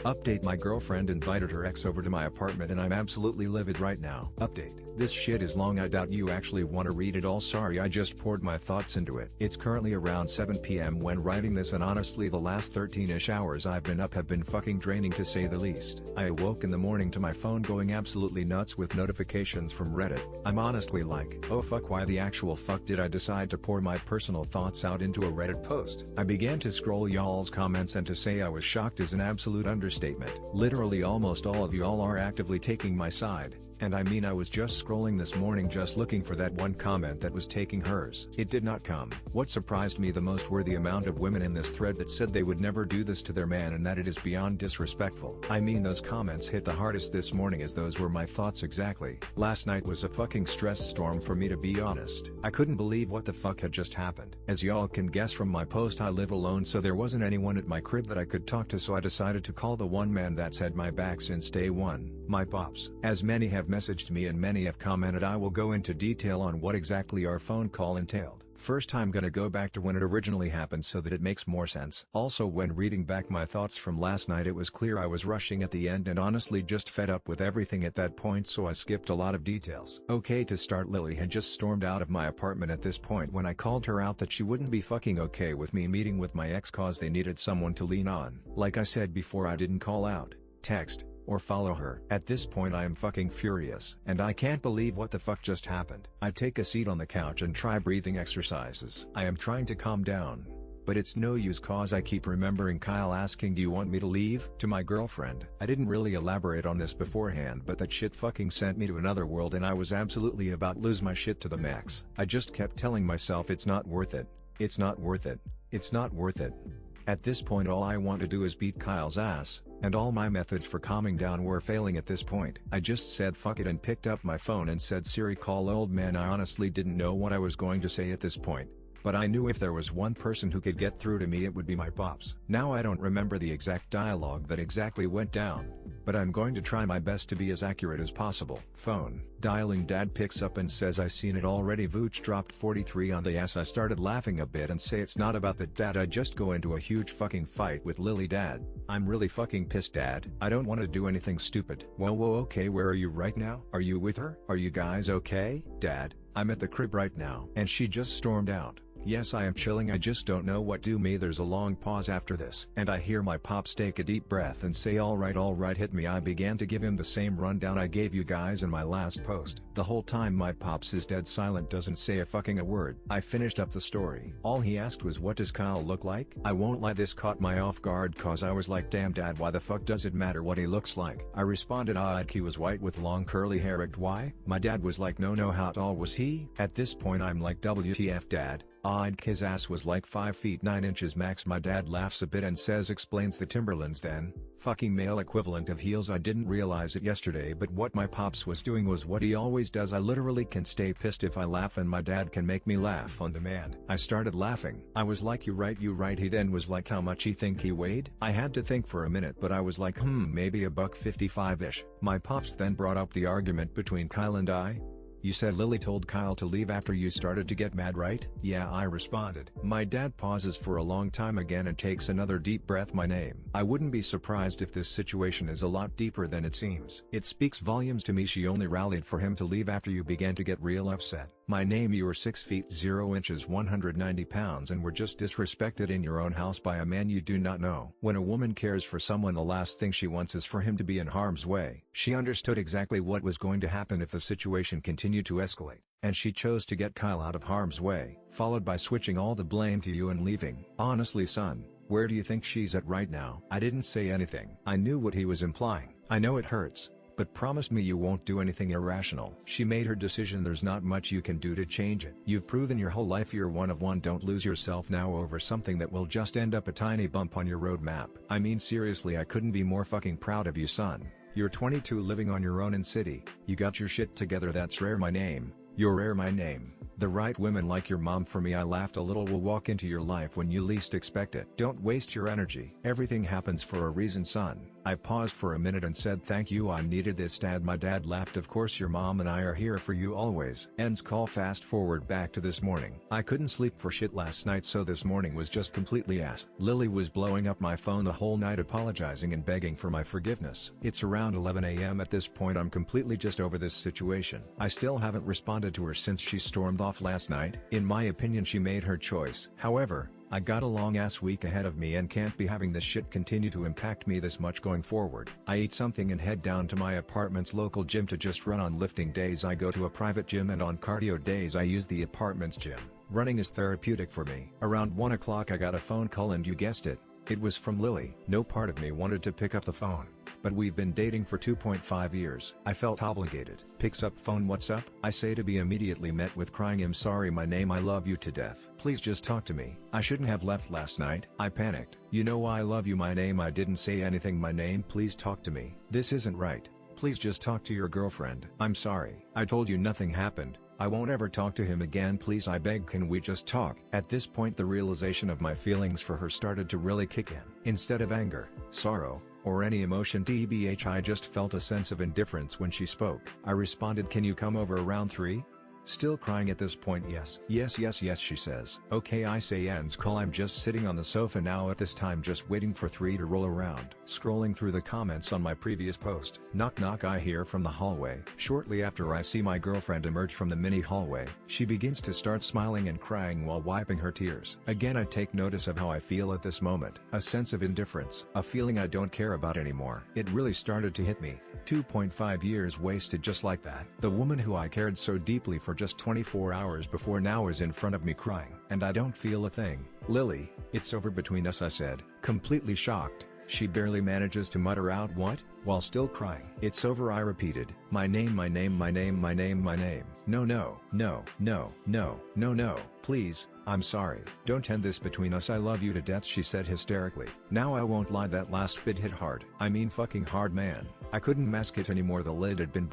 Update: my girlfriend invited her ex over to my apartment and I'm absolutely livid right now. Update: this shit is long, I doubt you actually want to read it all. Sorry, I just poured my thoughts into it. It's currently around 7 p.m. when writing this, and honestly the last 13ish hours I've been up have been fucking draining to say the least. I awoke in the morning to my phone going absolutely nuts with notifications from Reddit. I'm honestly like, oh fuck, why the actual fuck did I decide to pour my personal thoughts out into a Reddit post? I began to scroll y'all's comments, and to say I was shocked is an absolute understatement. Literally almost all of y'all are actively taking my side. And I mean, I was just scrolling this morning just looking for that one comment that was taking hers. It did not come. What surprised me the most were the amount of women in this thread that said they would never do this to their man and that it is beyond disrespectful. I mean, those comments hit the hardest this morning, as those were my thoughts exactly. Last night was a fucking stress storm for me, to be honest. I couldn't believe what the fuck had just happened. As y'all can guess from my post, I live alone, so there wasn't anyone at my crib that I could talk to, so I decided to call the one man that's had my back since day one, my pops. As many have messaged me and many have commented, I will go into detail on what exactly our phone call entailed. First, I'm gonna go back to when it originally happened so that it makes more sense. Also, when reading back my thoughts from last night, it was clear I was rushing at the end and honestly just fed up with everything at that point, so I skipped a lot of details. Okay, to start, Lily had just stormed out of my apartment at this point when I called her out that she wouldn't be fucking okay with me meeting with my ex cause they needed someone to lean on. Like I said before, I didn't call out, text, or follow her. At this point I am fucking furious, and I can't believe what the fuck just happened. I take a seat on the couch and try breathing exercises. I am trying to calm down, but it's no use cause I keep remembering Kyle asking, do you want me to leave? To my girlfriend. I didn't really elaborate on this beforehand, but that shit fucking sent me to another world and I was absolutely about to lose my shit to the max. I just kept telling myself it's not worth it. It's not worth it. It's not worth it. At this point all I want to do is beat Kyle's ass, and all my methods for calming down were failing at this point. I just said fuck it and picked up my phone and said, Siri, call old man. I honestly didn't know what I was going to say at this point, but I knew if there was one person who could get through to me it would be my pops. Now I don't remember the exact dialogue that exactly went down, but I'm going to try my best to be as accurate as possible. Phone. Dialing. Dad picks up and says, I seen it already. Vooch dropped 43 on the ass. I started laughing a bit and say, it's not about that, Dad. I just go into a huge fucking fight with Lily, Dad. I'm really fucking pissed, Dad. I don't want to do anything stupid. Whoa, okay, where are you right now? Are you with her? Are you guys okay? Dad, I'm at the crib right now. And she just stormed out. Yes, I am chilling, I just don't know what to do. Me. There's a long pause after this, and I hear my pops take a deep breath and say, alright, hit me. I began to give him the same rundown I gave you guys in my last post. The whole time my pops is dead silent, doesn't say a fucking word. I finished up the story. All he asked was, what does Kyle look like? I won't lie, this caught my off guard cause I was like, damn Dad, why the fuck does it matter what he looks like? I responded, he was white with long curly hair. Why? My dad was like, no, how tall was he? At this point I'm like, WTF, Dad? His ass was like 5 feet 9 inches max. My dad laughs a bit and says, explains the Timberlands then. Fucking male equivalent of heels. I didn't realize it yesterday, but what my pops was doing was what he always does. I literally can stay pissed if I laugh, and my dad can make me laugh on demand. I started laughing. I was like, you right. He then was like, how much he think he weighed? I had to think for a minute, but I was like, maybe $155-ish. My pops then brought up the argument between Kyle and I. You said Lily told Kyle to leave after you started to get mad, right? Yeah, I responded. My dad pauses for a long time again and takes another deep breath. My name. I wouldn't be surprised if this situation is a lot deeper than it seems. It speaks volumes to me she only rallied for him to leave after you began to get real upset. My name. You were 6 feet 0 inches 190 pounds and were just disrespected in your own house by a man you do not know. When a woman cares for someone, the last thing she wants is for him to be in harm's way. She understood exactly what was going to happen if the situation continued to escalate, and she chose to get Kyle out of harm's way, followed by switching all the blame to you and leaving. Honestly, son, where do you think she's at right now? I didn't say anything. I knew what he was implying. I know it hurts, but promise me you won't do anything irrational. She made her decision. There's not much you can do to change it. You've proven your whole life you're one of one. Don't lose yourself now over something that will just end up a tiny bump on your roadmap. I mean, seriously, I couldn't be more fucking proud of you, son. You're 22, living on your own in city. You got your shit together. That's rare. My name. You're rare. My name. The right women like your mom for me. I laughed a little. Will walk into your life when you least expect it. Don't waste your energy. Everything happens for a reason, son. I paused for a minute and said thank you, I needed this, Dad. My dad laughed. Of course, your mom and I are here for you always. Ends call. Fast forward back to this morning. I couldn't sleep for shit last night, so this morning was just completely ass. Lily was blowing up my phone the whole night, apologizing and begging for my forgiveness. It's around 11 a.m. at this point. I'm completely just over this situation. I still haven't responded to her since she stormed off last night. In my opinion, she made her choice. However, I got a long ass week ahead of me and can't be having this shit continue to impact me this much going forward. I eat something and head down to my apartment's local gym to just run. On lifting days I go to a private gym, and on cardio days I use the apartment's gym. Running is therapeutic for me. Around 1 o'clock I got a phone call, and you guessed it, it was from Lily. No part of me wanted to pick up the phone, but we've been dating for 2.5 years. I felt obligated. Picks up phone. What's up? I say, to be immediately met with crying. I'm sorry, my name, I love you to death. Please just talk to me. I shouldn't have left last night. I panicked. You know I love you, my name. I didn't say anything, my name. Please talk to me. This isn't right. Please just talk to your girlfriend. I'm sorry. I told you nothing happened. I won't ever talk to him again. Please, I beg, can we just talk? At this point the realization of my feelings for her started to really kick in. Instead of anger, sorrow, or any emotion tbh, I just felt a sense of indifference when she spoke. I responded, can you come over around 3? Still crying at this point. Yes, she says. Okay, I say. Ends call. I'm just sitting on the sofa now at this time, just waiting for 3 to roll around. Scrolling through the comments on my previous post. Knock knock, I hear from the hallway. Shortly after I see my girlfriend emerge from the mini hallway. She begins to start smiling and crying while wiping her tears. Again, I take notice of how I feel at this moment. A sense of indifference. A feeling I don't care about anymore. It really started to hit me. 2.5 years wasted just like that. The woman who I cared so deeply for just 24 hours before now is in front of me crying, and I don't feel a thing. Lily, it's over between us, I said, completely shocked. She barely manages to mutter out what, while still crying. It's over, I repeated. My name, my name, my name, my name, my name. No, no, no, no, no, no, no, please, I'm sorry. Don't end this between us. I love you to death, she said hysterically. Now I won't lie, that last bit hit hard. I mean fucking hard, man. I couldn't mask it anymore. The lid had been broken.